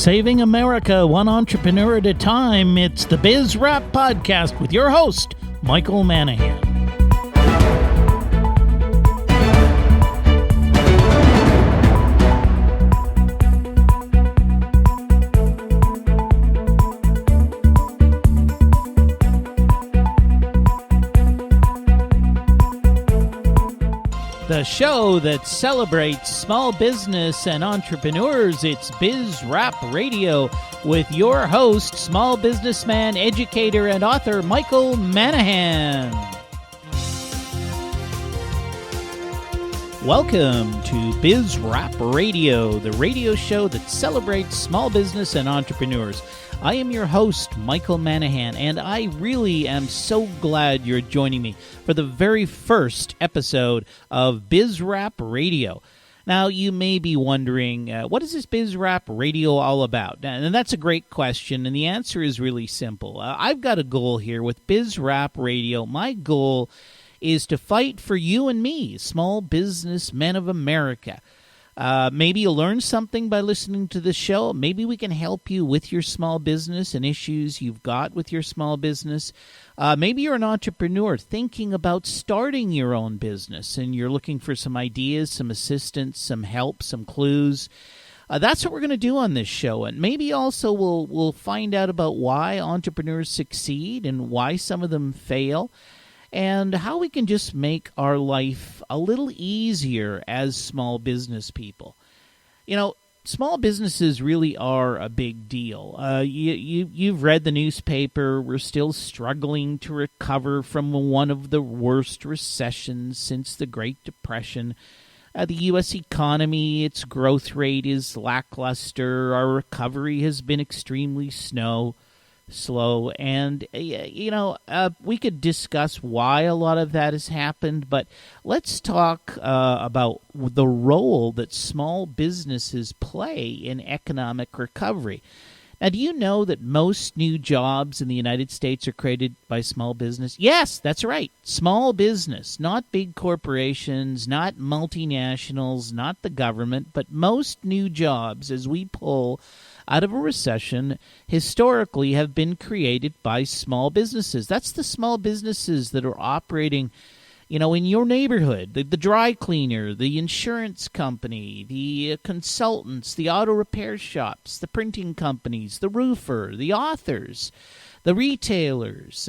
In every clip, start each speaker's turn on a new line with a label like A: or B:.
A: Saving America one entrepreneur at a time, it's the Biz Rap Podcast with your host, Michael Manahan. The show that celebrates small business and entrepreneurs, it's Biz Rap Radio with your host, small businessman, educator, and author, Michael Manahan. Welcome to Biz Rap Radio, the radio show that celebrates small business and entrepreneurs. I am your host, Michael Manahan, and I really am so glad you're joining me for the very first episode of Biz Rap Radio. Now, you may be wondering, what is this Biz Rap Radio all about? And that's a great question, and the answer is really simple. I've got a goal here with Biz Rap Radio. My goal is to fight for you and me, small businessmen of America. Maybe you'll learn something by listening to this show. Maybe we can help you with your small business and issues you've got with your small business. Maybe you're an entrepreneur thinking about starting your own business and you're looking for some ideas, some assistance, some help, some clues. That's what we're going to do on this show. And maybe also we'll find out about why entrepreneurs succeed and why some of them fail, and how we can just make our life a little easier as small business people. You know, small businesses really are a big deal. You've read the newspaper. We're still struggling to recover from one of the worst recessions since the Great Depression. The U.S. economy, its growth rate is lackluster. Our recovery has been extremely slow. And, we could discuss why a lot of that has happened, but let's talk about the role that small businesses play in economic recovery. Now, do you know that most new jobs in the United States are created by small business? Yes, that's right. Small business, not big corporations, not multinationals, not the government, but most new jobs as we pull out of a recession historically have been created by small businesses. That's the small businesses that are operating, in your neighborhood. The dry cleaner, the insurance company, the consultants, the auto repair shops, the printing companies, the roofer, the authors, the retailers,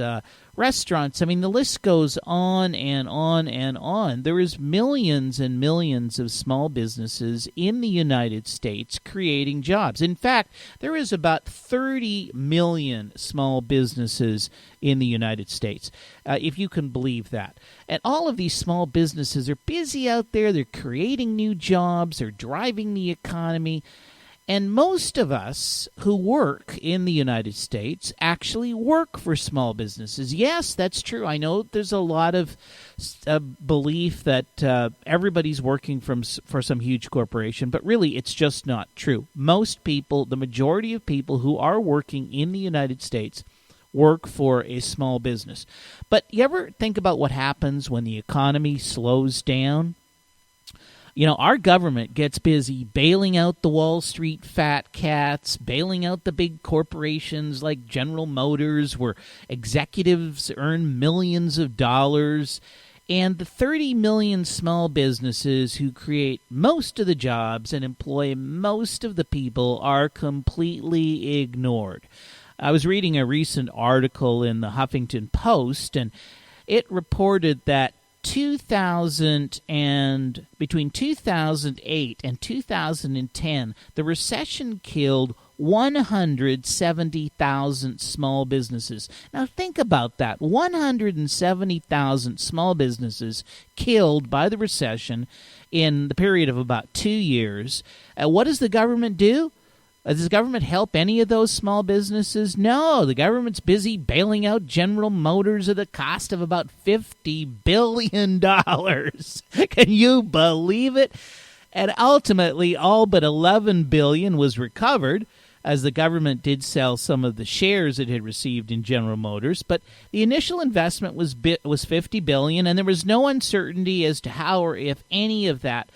A: restaurants. I mean, the list goes on and on and on. There is millions and millions of small businesses in the United States creating jobs. In fact, there is about 30 million small businesses in the United States, if you can believe that. And all of these small businesses are busy out there. They're creating new jobs. They're driving the economy. And most of us who work in the United States actually work for small businesses. Yes, that's true. I know there's a lot of belief that everybody's working for some huge corporation, but really it's just not true. Most people, the majority of people who are working in the United States, work for a small business. But you ever think about what happens when the economy slows down? Our government gets busy bailing out the Wall Street fat cats, bailing out the big corporations like General Motors, where executives earn millions of dollars, and the 30 million small businesses who create most of the jobs and employ most of the people are completely ignored. I was reading a recent article in the Huffington Post, and it reported that between 2008 and 2010, the recession killed 170,000 small businesses. Now think about that. 170,000 small businesses killed by the recession in the period of about 2 years. What does the government do? Does the government help any of those small businesses? No, the government's busy bailing out General Motors at the cost of about $50 billion. Can you believe it? And ultimately, all but $11 billion was recovered, as the government did sell some of the shares it had received in General Motors. But the initial investment was $50 billion, and there was no uncertainty as to how or if any of that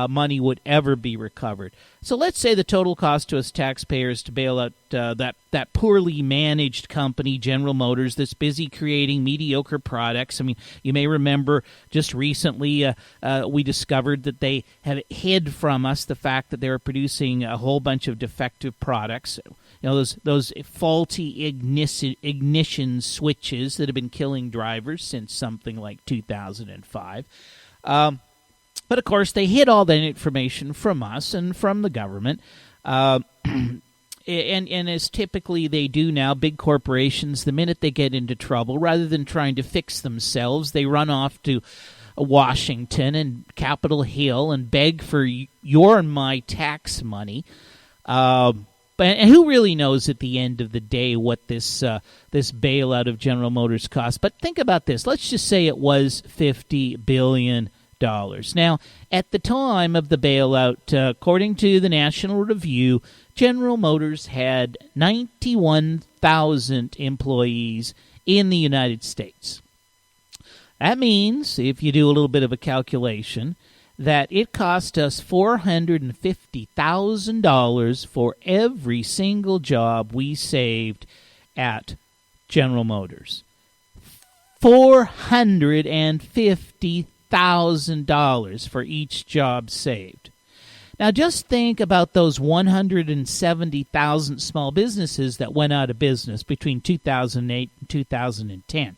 A: money would ever be recovered. So let's say the total cost to us taxpayers to bail out that poorly managed company, General Motors, that's busy creating mediocre products. I mean, you may remember just recently we discovered that they had hid from us the fact that they were producing a whole bunch of defective products. You know, those faulty ignition switches that have been killing drivers since something like 2005. But, of course, they hid all that information from us and from the government. And as typically they do now, big corporations, the minute they get into trouble, rather than trying to fix themselves, they run off to Washington and Capitol Hill and beg for your and my tax money. And who really knows at the end of the day what this bailout of General Motors cost? But think about this. Let's just say it was $50 billion. Now, at the time of the bailout, according to the National Review, General Motors had 91,000 employees in the United States. That means, if you do a little bit of a calculation, that it cost us $450,000 for every single job we saved at General Motors. $450,000 for each job saved. Now just think about those 170,000 small businesses that went out of business between 2008 and 2010.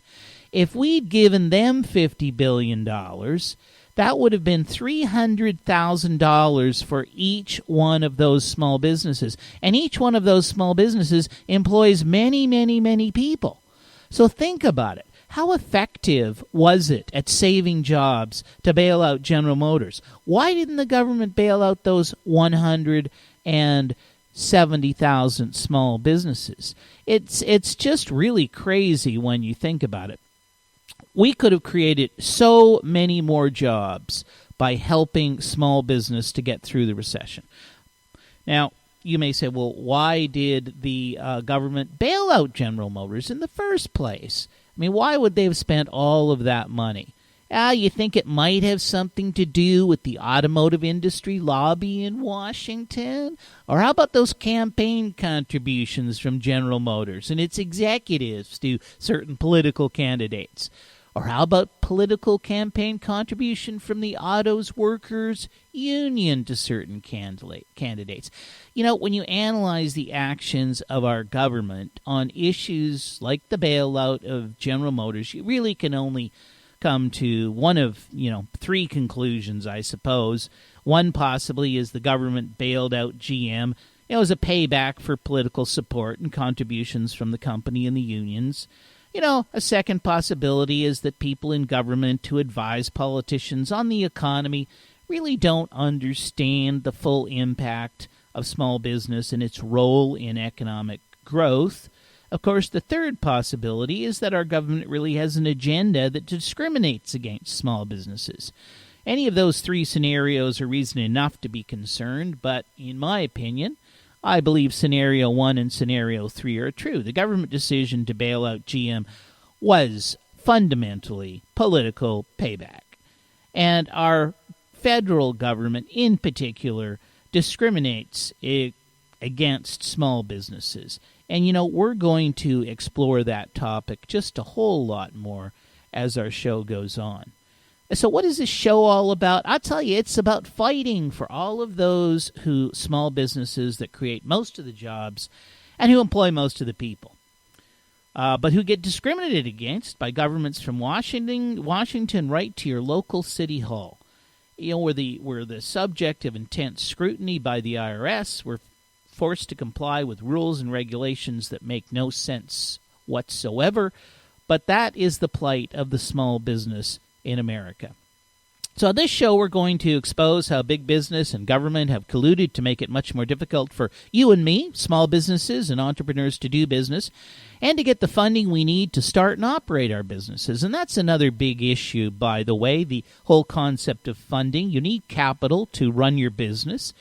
A: If we'd given them $50 billion, that would have been $300,000 for each one of those small businesses. And each one of those small businesses employs many, many, many people. So think about it. How effective was it at saving jobs to bail out General Motors? Why didn't the government bail out those 170,000 small businesses? It's just really crazy when you think about it. We could have created so many more jobs by helping small business to get through the recession. Now, you may say, well, why did the government bail out General Motors in the first place? I mean, why would they have spent all of that money? You think it might have something to do with the automotive industry lobby in Washington? Or how about those campaign contributions from General Motors and its executives to certain political candidates? Or how about political campaign contribution from the Autos Workers Union to certain candidates? You know, when you analyze the actions of our government on issues like the bailout of General Motors, you really can only come to one of, three conclusions, I suppose. One possibly is the government bailed out GM. It was a payback for political support and contributions from the company and the unions. A second possibility is that people in government who advise politicians on the economy really don't understand the full impact of small business and its role in economic growth. Of course, the third possibility is that our government really has an agenda that discriminates against small businesses. Any of those three scenarios are reason enough to be concerned, but in my opinion, I believe Scenario 1 and Scenario 3 are true. The government decision to bail out GM was fundamentally political payback. And our federal government, in particular, discriminates against small businesses. And, we're going to explore that topic just a whole lot more as our show goes on. So what is this show all about? I'll tell you, it's about fighting for all of those small businesses that create most of the jobs and who employ most of the people, but who get discriminated against by governments from Washington right to your local city hall. We're the subject of intense scrutiny by the IRS. We're forced to comply with rules and regulations that make no sense whatsoever, but that is the plight of the small business in America. So on this show, we're going to expose how big business and government have colluded to make it much more difficult for you and me, small businesses and entrepreneurs, to do business and to get the funding we need to start and operate our businesses. And that's another big issue, by the way, the whole concept of funding. You need capital to run your business.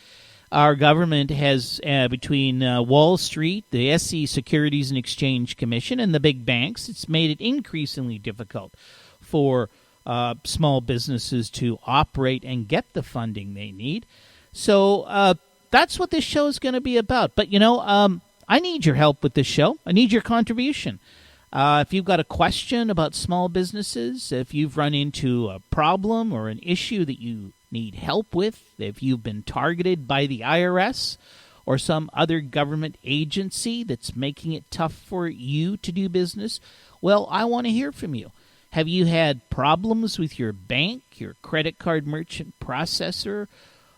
A: Our government has, between Wall Street, the SEC Securities and Exchange Commission, and the big banks, it's made it increasingly difficult for small businesses to operate and get the funding they need. So that's what this show is going to be about. But, I need your help with this show. I need your contribution. If you've got a question about small businesses, if you've run into a problem or an issue that you need help with, if you've been targeted by the IRS or some other government agency that's making it tough for you to do business, well, I want to hear from you. Have you had problems with your bank, your credit card merchant processor,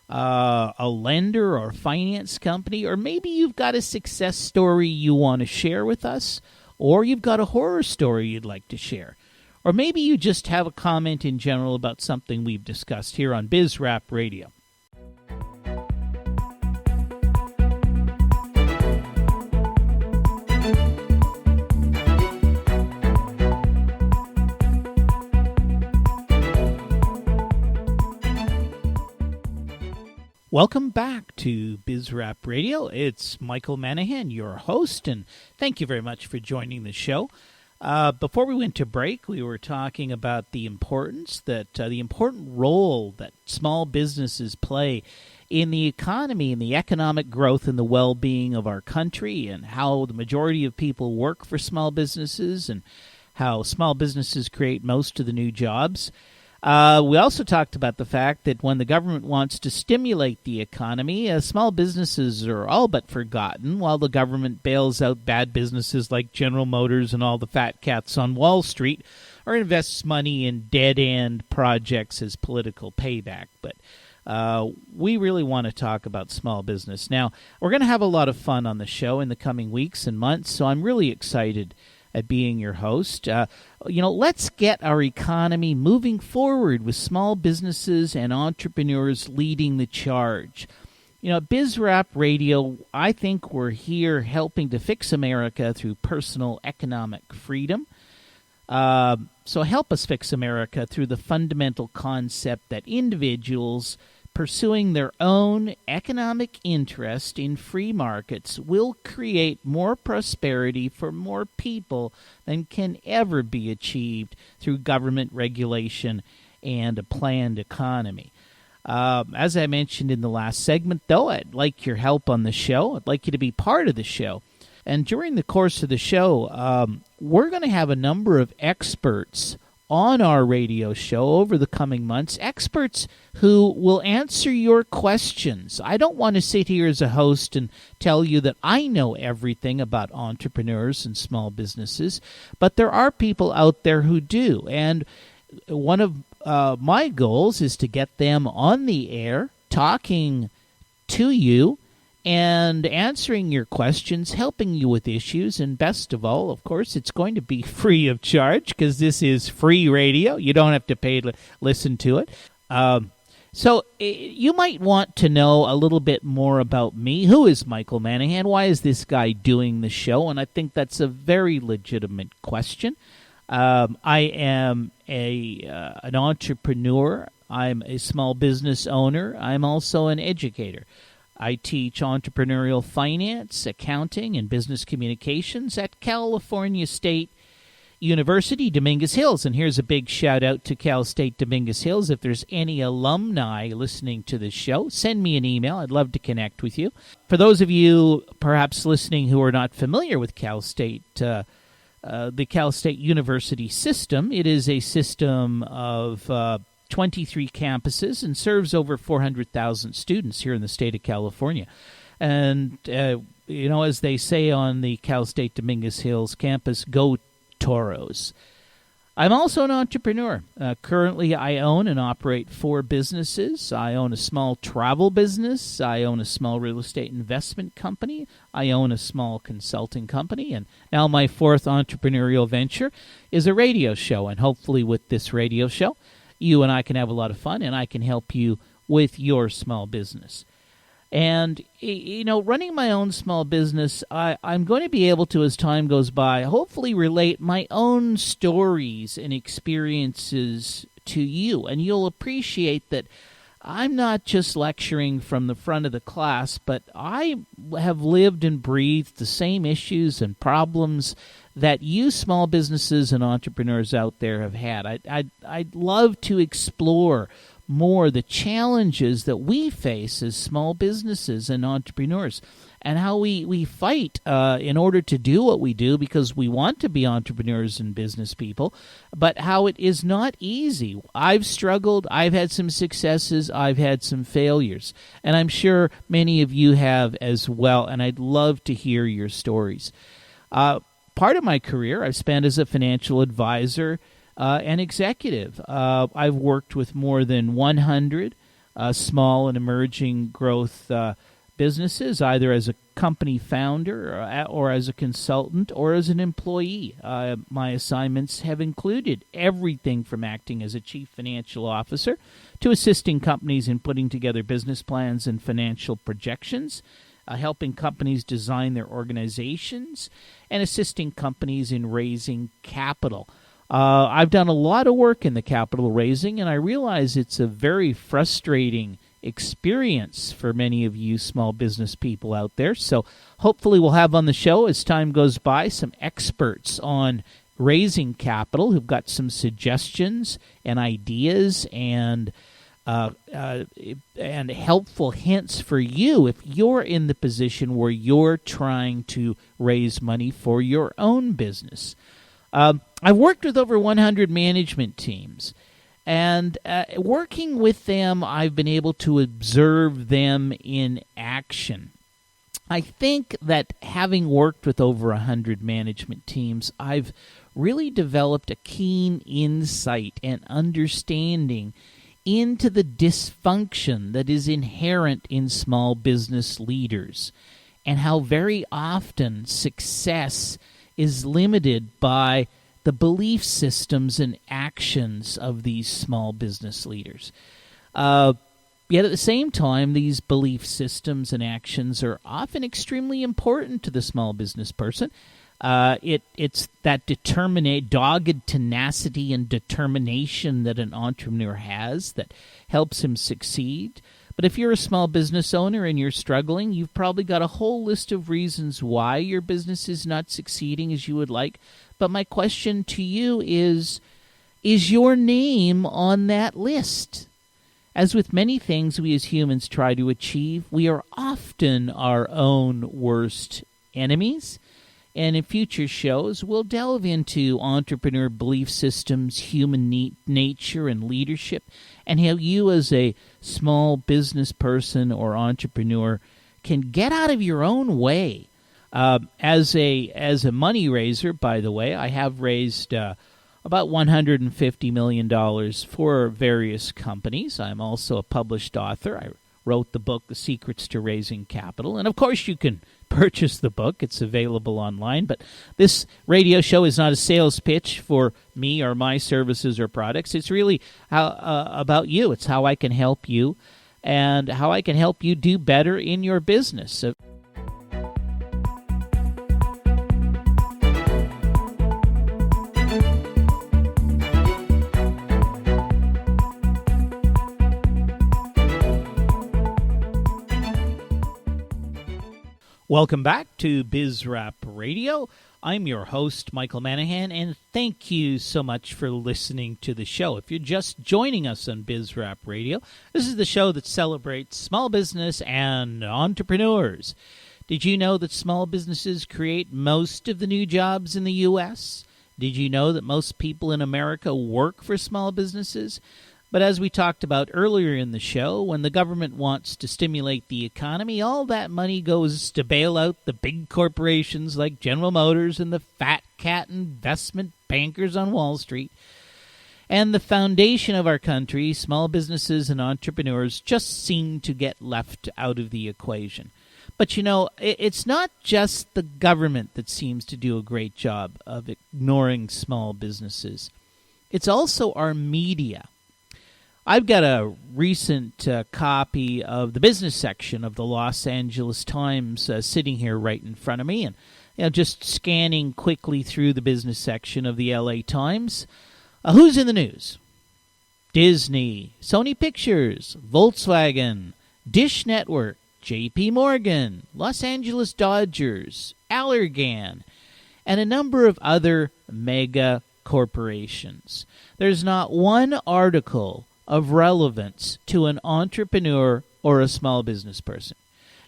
A: a lender or finance company, or maybe you've got a success story you want to share with us, or you've got a horror story you'd like to share, or maybe you just have a comment in general about something we've discussed here on BizRap Radio. Welcome back to BizRap Radio. It's Michael Manahan, your host, and thank you very much for joining the show. Before we went to break, we were talking about the important role that small businesses play in the economy and the economic growth and the well-being of our country, and how the majority of people work for small businesses and how small businesses create most of the new jobs. We also talked about the fact that when the government wants to stimulate the economy, small businesses are all but forgotten, while the government bails out bad businesses like General Motors and all the fat cats on Wall Street, or invests money in dead-end projects as political payback. But we really want to talk about small business. Now, we're going to have a lot of fun on the show in the coming weeks and months, so I'm really excited at being your host. Let's get our economy moving forward with small businesses and entrepreneurs leading the charge. BizRap Radio, I think we're here helping to fix America through personal economic freedom. So help us fix America through the fundamental concept that individuals pursuing their own economic interest in free markets will create more prosperity for more people than can ever be achieved through government regulation and a planned economy. As I mentioned in the last segment, though, I'd like your help on the show. I'd like you to be part of the show. And during the course of the show, we're going to have a number of experts on our radio show over the coming months, experts who will answer your questions. I don't want to sit here as a host and tell you that I know everything about entrepreneurs and small businesses, but there are people out there who do. And one of my goals is to get them on the air, talking to you, and answering your questions, helping you with issues, and best of all, of course, it's going to be free of charge because this is free radio. You don't have to pay to listen to it. So you might want to know a little bit more about me. Who is Michael Manahan? Why is this guy doing the show? And I think that's a very legitimate question. I am an entrepreneur. I'm a small business owner. I'm also an educator. I teach entrepreneurial finance, accounting, and business communications at California State University, Dominguez Hills. And here's a big shout-out to Cal State Dominguez Hills. If there's any alumni listening to this show, send me an email. I'd love to connect with you. For those of you perhaps listening who are not familiar with Cal State, the Cal State University system, it is a system of 23 campuses and serves over 400,000 students here in the state of California. And, as they say on the Cal State Dominguez Hills campus, go Toros. I'm also an entrepreneur. Currently, I own and operate 4 businesses. I own a small travel business. I own a small real estate investment company. I own a small consulting company. And now my 4th entrepreneurial venture is a radio show. And hopefully with this radio show, you and I can have a lot of fun, and I can help you with your small business. And, running my own small business, I'm going to be able to, as time goes by, hopefully relate my own stories and experiences to you. And you'll appreciate that I'm not just lecturing from the front of the class, but I have lived and breathed the same issues and problems that you small businesses and entrepreneurs out there have had. I'd love to explore more the challenges that we face as small businesses and entrepreneurs, and how we fight in order to do what we do, because we want to be entrepreneurs and business people, but how it is not easy. I've struggled, I've had some successes, I've had some failures, and I'm sure many of you have as well, and I'd love to hear your stories. Part of my career I've spent as a financial advisor and executive. I've worked with more than 100 small and emerging growth businesses, either as a company founder or as a consultant or as an employee. My assignments have included everything from acting as a chief financial officer to assisting companies in putting together business plans and financial projections, helping companies design their organizations, and assisting companies in raising capital. I've done a lot of work in the capital raising, and I realize it's a very frustrating experience for many of you small business people out there. So hopefully we'll have on the show, as time goes by, some experts on raising capital who've got some suggestions and ideas and helpful hints for you if you're in the position where you're trying to raise money for your own business. I've worked with over 100 management teams, and working with them, I've been able to observe them in action. I think that having worked with over 100 management teams, I've really developed a keen insight and understanding into the dysfunction that is inherent in small business leaders, and how very often success is limited by the belief systems and actions of these small business leaders. Yet at the same time, these belief systems and actions are often extremely important to the small business person. It's that dogged tenacity and determination that an entrepreneur has that helps him succeed. But if you're a small business owner and you're struggling, you've probably got a whole list of reasons why your business is not succeeding as you would like. But my question to you is your name on that list? As with many things we as humans try to achieve, we are often our own worst enemies. And in future shows, we'll delve into entrepreneur belief systems, human nature, and leadership, and how you as a small business person or entrepreneur can get out of your own way. As a money raiser, by the way, I have raised about $150 million for various companies. I'm also a published author. I wrote the book, The Secrets to Raising Capital. And of course, you can purchase the book. It's available online. But this radio show is not a sales pitch for me or my services or products. It's really about you. It's how I can help you and how I can help you do better in your business. Welcome back to BizRap Radio. I'm your host, Michael Manahan, and thank you so much for listening to the show. If you're just joining us on BizRap Radio, this is the show that celebrates small business and entrepreneurs. Did you know that small businesses create most of the new jobs in the U.S.? Did you know that most people in America work for small businesses? But as we talked about earlier in the show, when the government wants to stimulate the economy, all that money goes to bail out the big corporations like General Motors and the fat cat investment bankers on Wall Street. And the foundation of our country, small businesses and entrepreneurs, just seem to get left out of the equation. But, you know, it's not just the government that seems to do a great job of ignoring small businesses. It's also our media. I've got a recent copy of the business section of the Los Angeles Times sitting here right in front of me, and just scanning quickly through the business section of the LA Times. Who's in the news? Disney, Sony Pictures, Volkswagen, Dish Network, JP Morgan, Los Angeles Dodgers, Allergan, and a number of other mega corporations. There's not one article of relevance to an entrepreneur or a small business person.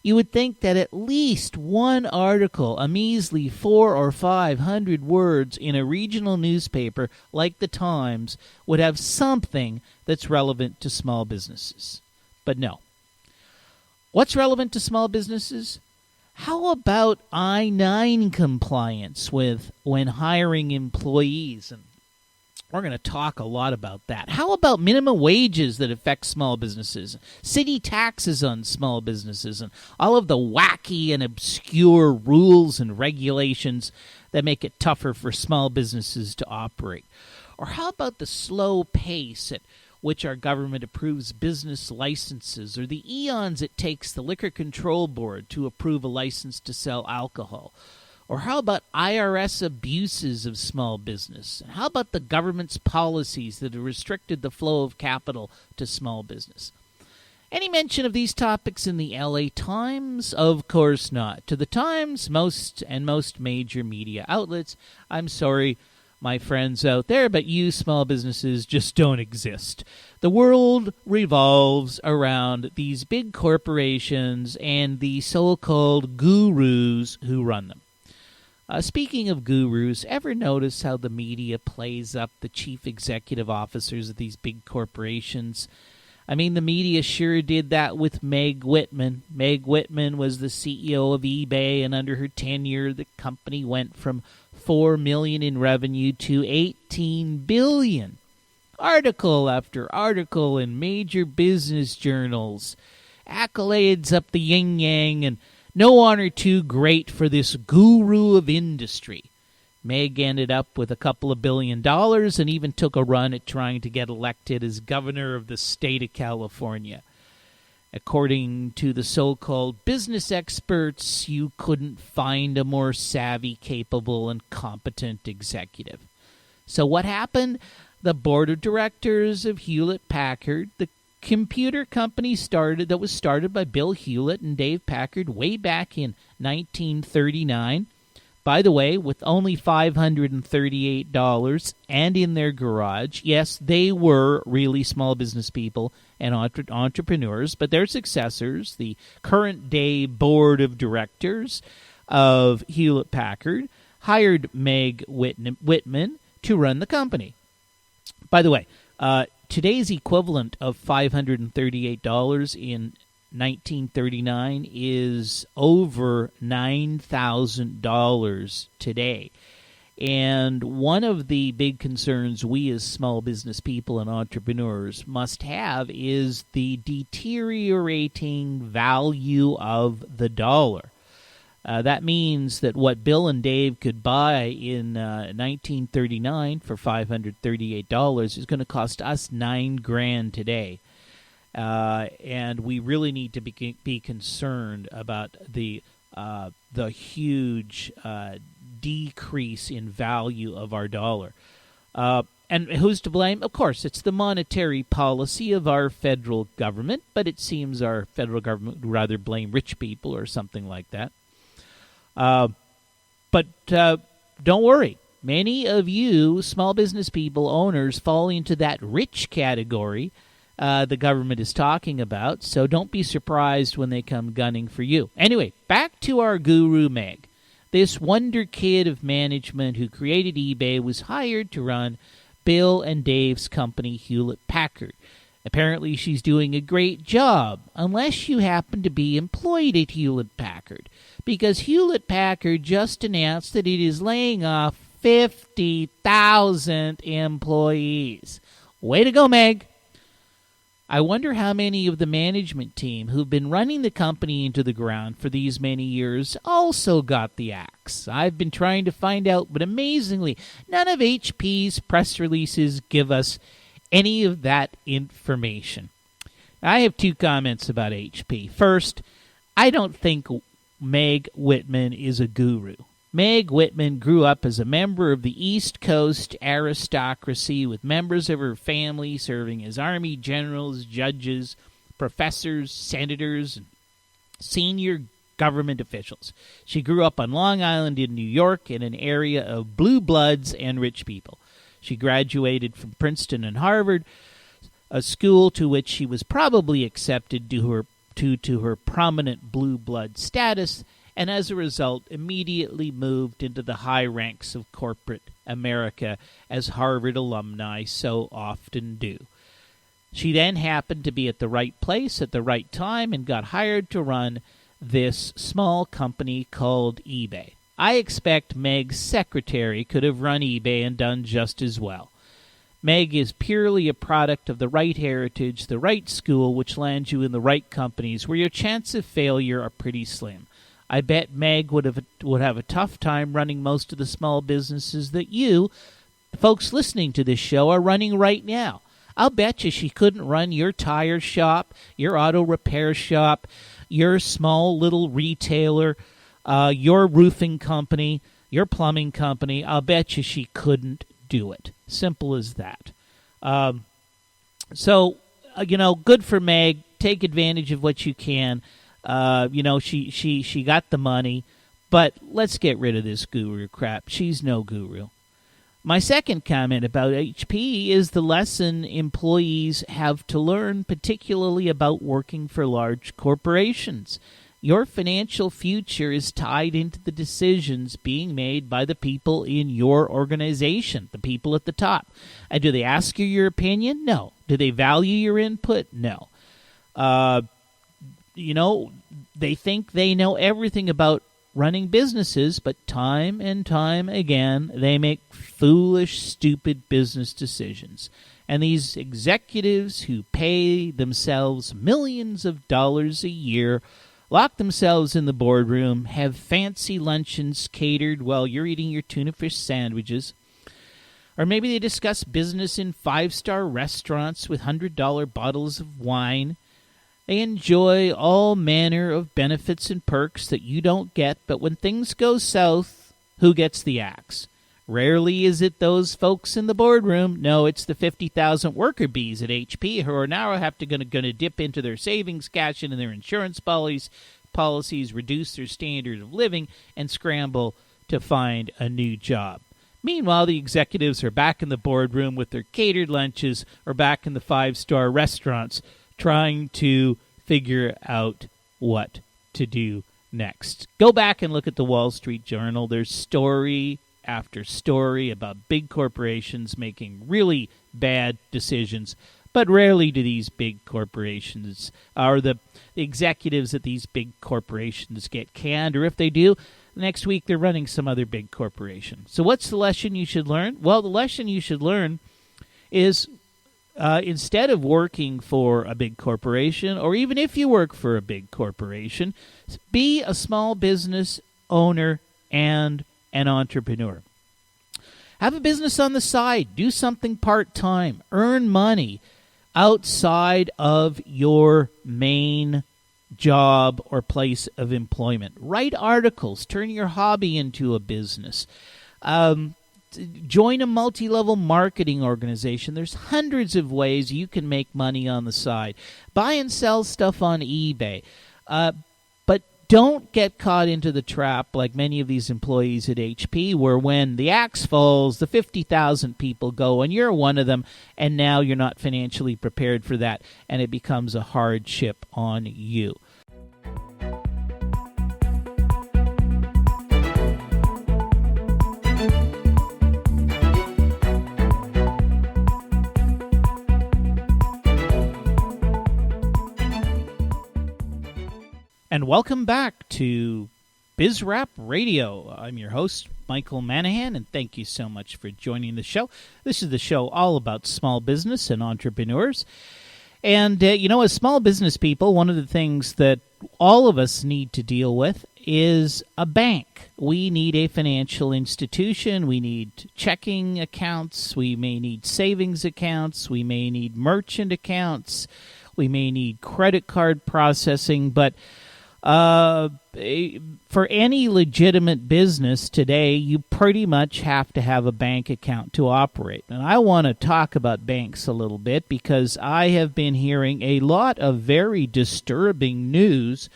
A: You would think that at least one article, a measly 400 or 500 words in a regional newspaper like the Times, would have something that's relevant to small businesses. But no. What's relevant to small businesses? How about I-9 compliance when hiring employees? And we're going to talk a lot about that. How about minimum wages that affect small businesses, city taxes on small businesses, and all of the wacky and obscure rules and regulations that make it tougher for small businesses to operate? Or how about the slow pace at which our government approves business licenses, or the eons it takes the Liquor Control Board to approve a license to sell alcohol? Or how about IRS abuses of small business? And how about the government's policies that have restricted the flow of capital to small business? Any mention of these topics in the LA Times? Of course not. To the Times, most major media outlets, I'm sorry, my friends out there, but you small businesses just don't exist. The world revolves around these big corporations and the so-called gurus who run them. Speaking of gurus, ever notice how the media plays up the chief executive officers of these big corporations? I mean, the media sure did that with Meg Whitman. Meg Whitman was the CEO of eBay, and under her tenure, the company went from $4 million in revenue to $18 billion. Article after article in major business journals. Accolades up the yin-yang, and no honor too great for this guru of industry. Meg ended up with a couple of $1 billion and even took a run at trying to get elected as governor of the state of California. According to the so-called business experts, you couldn't find a more savvy, capable, and competent executive. So what happened? The board of directors of Hewlett-Packard, the computer company that was started by Bill Hewlett and Dave Packard way back in 1939, by the way, with only $538 and in their garage. Yes, they were really small business people and entrepreneurs, but their successors, the current day board of directors of Hewlett-Packard, hired Meg Whitman to run the company. By the way, today's equivalent of $538 in 1939 is over $9,000 today. And one of the big concerns we as small business people and entrepreneurs must have is the deteriorating value of the dollar. That means that what Bill and Dave could buy in 1939 for $538 is going to cost us $9,000 today. And we really need to be concerned about the huge decrease in value of our dollar. And who's to blame? Of course, it's the monetary policy of our federal government, but it seems our federal government would rather blame rich people or something like that. But don't worry. Many of you small business people, owners, fall into that rich category the government is talking about, so don't be surprised when they come gunning for you. Anyway, back to our guru Meg. This wonder kid of management who created eBay was hired to run Bill and Dave's company, Hewlett-Packard. Apparently she's doing a great job, unless you happen to be employed at Hewlett-Packard, because Hewlett-Packard just announced that it is laying off 50,000 employees. Way to go, Meg! I wonder how many of the management team who've been running the company into the ground for these many years also got the axe. I've been trying to find out, but amazingly, none of HP's press releases give us any of that information. I have two comments about HP. First, I don't think Meg Whitman is a guru. Meg Whitman grew up as a member of the East Coast aristocracy, with members of her family serving as Army generals, judges, professors, senators, and senior government officials. She grew up on Long Island in New York in an area of blue bloods and rich people. She graduated from Princeton and Harvard, a school to which she was probably accepted due to her prominent blue blood status, and as a result immediately moved into the high ranks of corporate America, as Harvard alumni so often do. She then happened to be at the right place at the right time and got hired to run this small company called eBay. I expect Meg's secretary could have run eBay and done just as well. Meg is purely a product of the right heritage, the right school, which lands you in the right companies where your chance of failure are pretty slim. I bet Meg would have a tough time running most of the small businesses that you, folks listening to this show, are running right now. I'll bet you she couldn't run your tire shop, your auto repair shop, your small little retailer, your roofing company, your plumbing company. I'll bet you she couldn't do it. Simple as that. So, good for Meg. Take advantage of what you can. She got the money, but let's get rid of this guru crap. She's no guru. My second comment about HP is the lesson employees have to learn, particularly about working for large corporations. Your financial future is tied into the decisions being made by the people in your organization, the people at the top. And do they ask you your opinion? No. Do they value your input? No. They think they know everything about running businesses, but time and time again, they make foolish, stupid business decisions. And these executives who pay themselves millions of dollars a year lock themselves in the boardroom, have fancy luncheons catered while you're eating your tuna fish sandwiches, or maybe they discuss business in five-star restaurants with $100 bottles of wine. They enjoy all manner of benefits and perks that you don't get, but when things go south, who gets the axe? Rarely is it those folks in the boardroom. No, it's the 50,000 worker bees at HP who are now going to dip into their savings, cash into their insurance policies, reduce their standard of living, and scramble to find a new job. Meanwhile, the executives are back in the boardroom with their catered lunches or back in the five-star restaurants trying to figure out what to do next. Go back and look at the Wall Street Journal. There's story after story about big corporations making really bad decisions, but rarely do these big corporations or the executives at these big corporations get canned, or if they do, next week they're running some other big corporation. So what's the lesson you should learn? Well, the lesson you should learn is instead of working for a big corporation, or even if you work for a big corporation, be a small business owner and an entrepreneur. Have a business on the side. Do something part-time. Earn money outside of your main job or place of employment. Write articles. Turn your hobby into a business. Join a multi-level marketing organization. There's hundreds of ways you can make money on the side. Buy and sell stuff on eBay. But don't get caught into the trap like many of these employees at HP, where when the axe falls, the 50,000 people go, and you're one of them, and now you're not financially prepared for that, and it becomes a hardship on you. And welcome back to BizRap Radio. I'm your host, Michael Manahan, and thank you so much for joining the show. This is the show all about small business and entrepreneurs. And, as small business people, one of the things that all of us need to deal with is a bank. We need a financial institution. We need checking accounts. We may need savings accounts. We may need merchant accounts. We may need credit card processing, but For any legitimate business today, you pretty much have to have a bank account to operate. And I want to talk about banks a little bit because I have been hearing a lot of very disturbing news,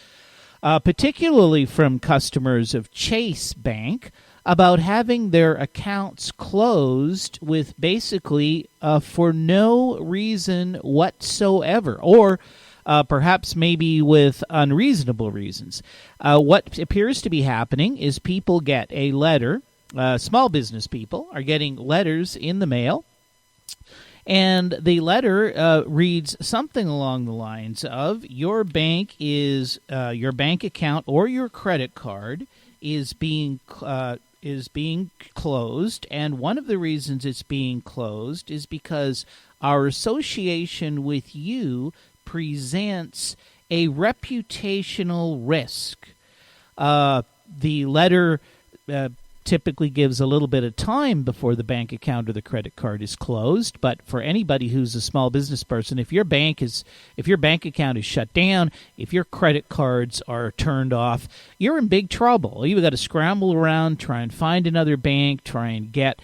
A: particularly from customers of Chase Bank, about having their accounts closed with basically for no reason whatsoever, or perhaps maybe with unreasonable reasons. What appears to be happening is people get a letter, small business people are getting letters in the mail, and the letter reads something along the lines of your bank account or your credit card is being closed, and one of the reasons it's being closed is because our association with you presents a reputational risk. The letter typically gives a little bit of time before the bank account or the credit card is closed, but for anybody who's a small business person, if your bank account is shut down, if your credit cards are turned off, you're in big trouble. You've got to scramble around, try and find another bank, try and get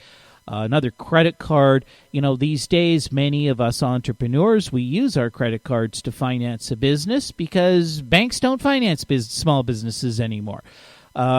A: another credit card. You know, these days, many of us entrepreneurs, we use our credit cards to finance a business because banks don't finance small businesses anymore.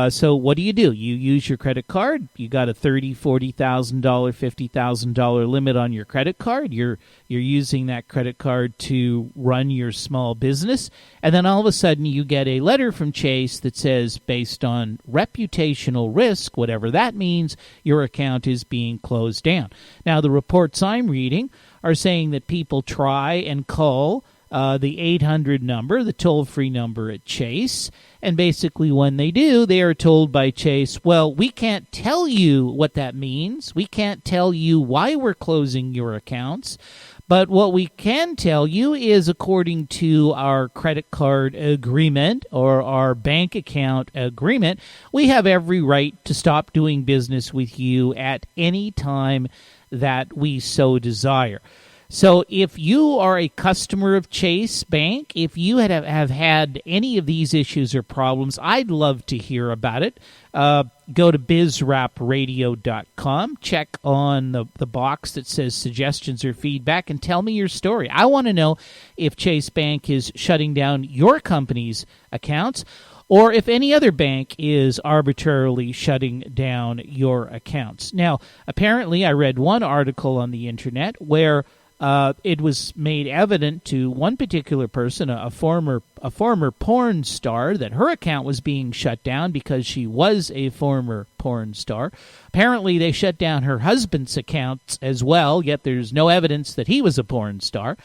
A: So what do? You use your credit card. You got a $30,000, $40,000, $50,000 limit on your credit card. You're using that credit card to run your small business. And then all of a sudden you get a letter from Chase that says, based on reputational risk, whatever that means, your account is being closed down. Now, the reports I'm reading are saying that people try and call the 800 number, the toll-free number at Chase, and basically when they do, they are told by Chase, well, we can't tell you what that means. We can't tell you why we're closing your accounts. But what we can tell you is, according to our credit card agreement or our bank account agreement, we have every right to stop doing business with you at any time that we so desire. So if you are a customer of Chase Bank, if you have had any of these issues or problems, I'd love to hear about it. Go to bizrapradio.com, check on the box that says suggestions or feedback, and tell me your story. I want to know if Chase Bank is shutting down your company's accounts, or if any other bank is arbitrarily shutting down your accounts. Now, apparently I read one article on the internet where it was made evident to one particular person, a former porn star, that her account was being shut down because she was a former porn star. Apparently, they shut down her husband's accounts as well, yet there's no evidence that he was a porn star.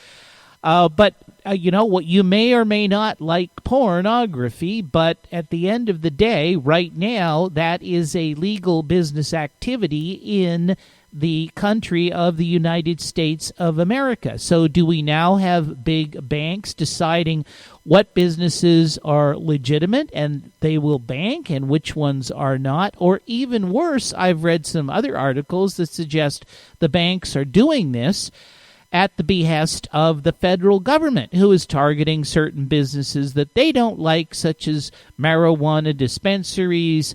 A: But you know what? You may or may not like pornography, but at the end of the day, right now, that is a legal business activity in the country of the United States of America. So do we now have big banks deciding what businesses are legitimate and they will bank and which ones are not? Or even worse, I've read some other articles that suggest the banks are doing this at the behest of the federal government, who is targeting certain businesses that they don't like, such as marijuana dispensaries,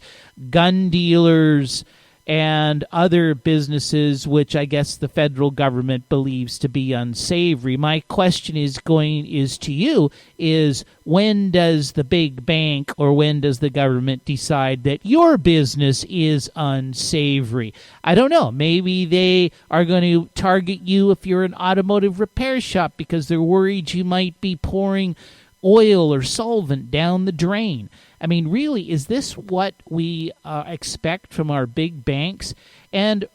A: gun dealers, and other businesses which I guess the federal government believes to be unsavory. My question is to you is, when does the big bank or when does the government decide that your business is unsavory? I don't know. Maybe they are going to target you if you're an automotive repair shop because they're worried you might be pouring oil or solvent down the drain. I mean, really, is this what we expect from our big banks? And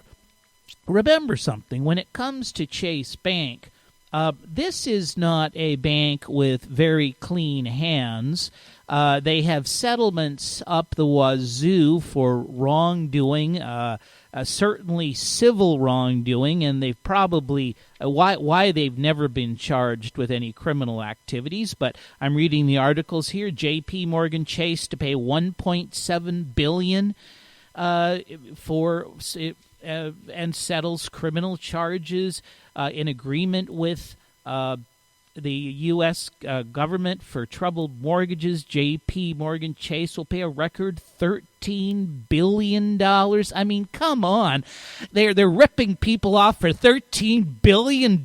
A: remember something, when it comes to Chase Bank, this is not a bank with very clean hands. They have settlements up the wazoo for wrongdoing, certainly civil wrongdoing, and they've probably why they've never been charged with any criminal activities. But I'm reading the articles here. J.P. Morgan Chase to pay $1.7 billion for and settles criminal charges in agreement with the U.S. Government for troubled mortgages. J.P. Morgan Chase will pay a record $13 billion. I mean, come on. They're ripping people off for $13 billion,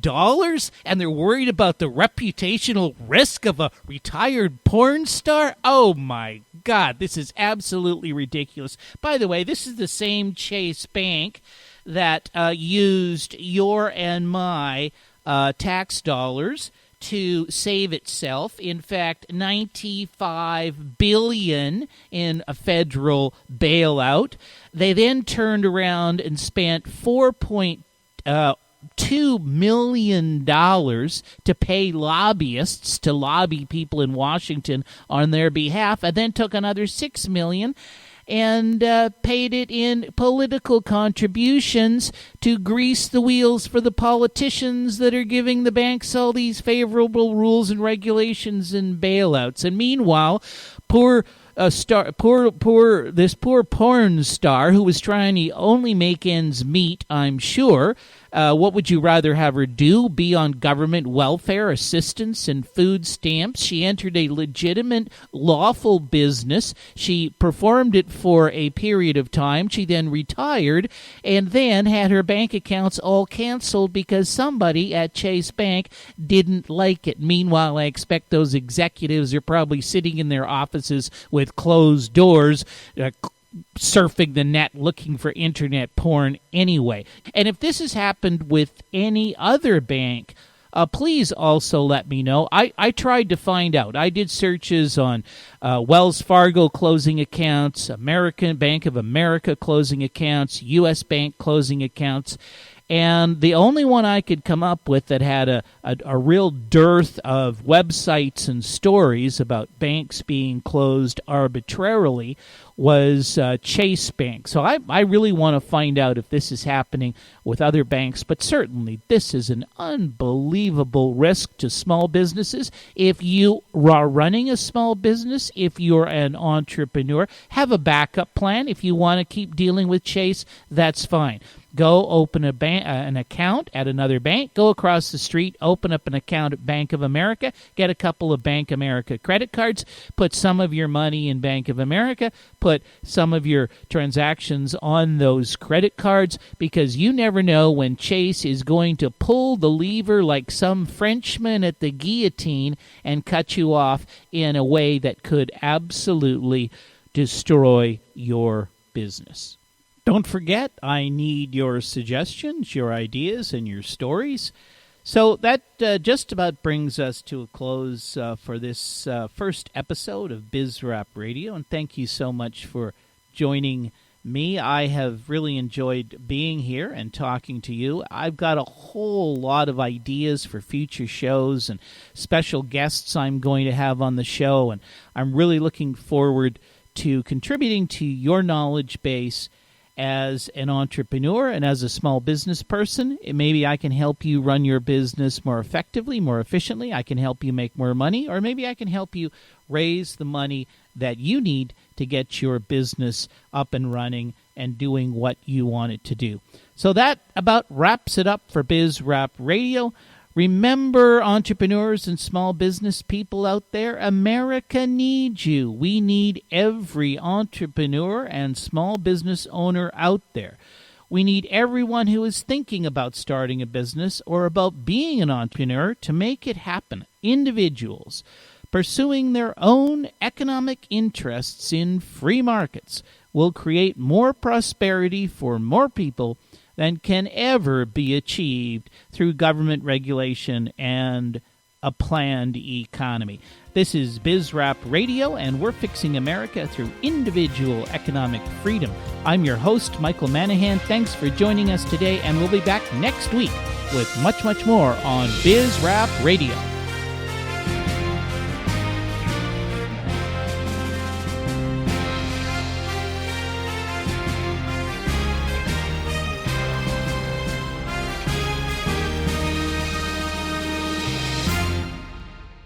A: and they're worried about the reputational risk of a retired porn star? Oh, my God. This is absolutely ridiculous. By the way, this is the same Chase Bank that used your and my tax dollars to save itself. In fact, $95 billion in a federal bailout. They then turned around and spent $4.2 million to pay lobbyists to lobby people in Washington on their behalf, and then took another $6 million and paid it in political contributions to grease the wheels for the politicians that are giving the banks all these favorable rules and regulations and bailouts. And meanwhile, poor porn star who was trying to only make ends meet, I'm sure. What would you rather have her do? Be on government welfare assistance and food stamps? She entered a legitimate, lawful business. She performed it for a period of time. She then retired and then had her bank accounts all canceled because somebody at Chase Bank didn't like it. Meanwhile, I expect those executives are probably sitting in their offices with closed doors, surfing the net looking for internet porn anyway. And if this has happened with any other bank, please also let me know. I tried to find out. I did searches on Wells Fargo closing accounts, American Bank of America closing accounts, U.S. Bank closing accounts, and the only one I could come up with that had a real dearth of websites and stories about banks being closed arbitrarily was Chase Bank. So I really want to find out if this is happening with other banks, but certainly this is an unbelievable risk to small businesses. If you are running a small business, if you're an entrepreneur, have a backup plan. If you want to keep dealing with Chase, that's fine. Go open an account at another bank. Go across the street, open up an account at Bank of America. Get a couple of Bank America credit cards. Put some of your money in Bank of America. Put some of your transactions on those credit cards, because you never know when Chase is going to pull the lever like some Frenchman at the guillotine and cut you off in a way that could absolutely destroy your business. Don't forget, I need your suggestions, your ideas, and your stories. So that just about brings us to a close for this first episode of BizRap Radio, and thank you so much for joining me. I have really enjoyed being here and talking to you. I've got a whole lot of ideas for future shows and special guests I'm going to have on the show, and I'm really looking forward to contributing to your knowledge base as an entrepreneur and as a small business person. Maybe I can help you run your business more effectively, more efficiently. I can help you make more money, or maybe I can help you raise the money that you need to get your business up and running and doing what you want it to do. So that about wraps it up for BizRap Radio. Remember, entrepreneurs and small business people out there, America needs you. We need every entrepreneur and small business owner out there. We need everyone who is thinking about starting a business or about being an entrepreneur to make it happen. Individuals pursuing their own economic interests in free markets will create more prosperity for more people than can ever be achieved through government regulation and a planned economy. This is BizRap Radio, and we're fixing America through individual economic freedom. I'm your host, Michael Manahan. Thanks for joining us today, and we'll be back next week with much, much more on BizRap Radio.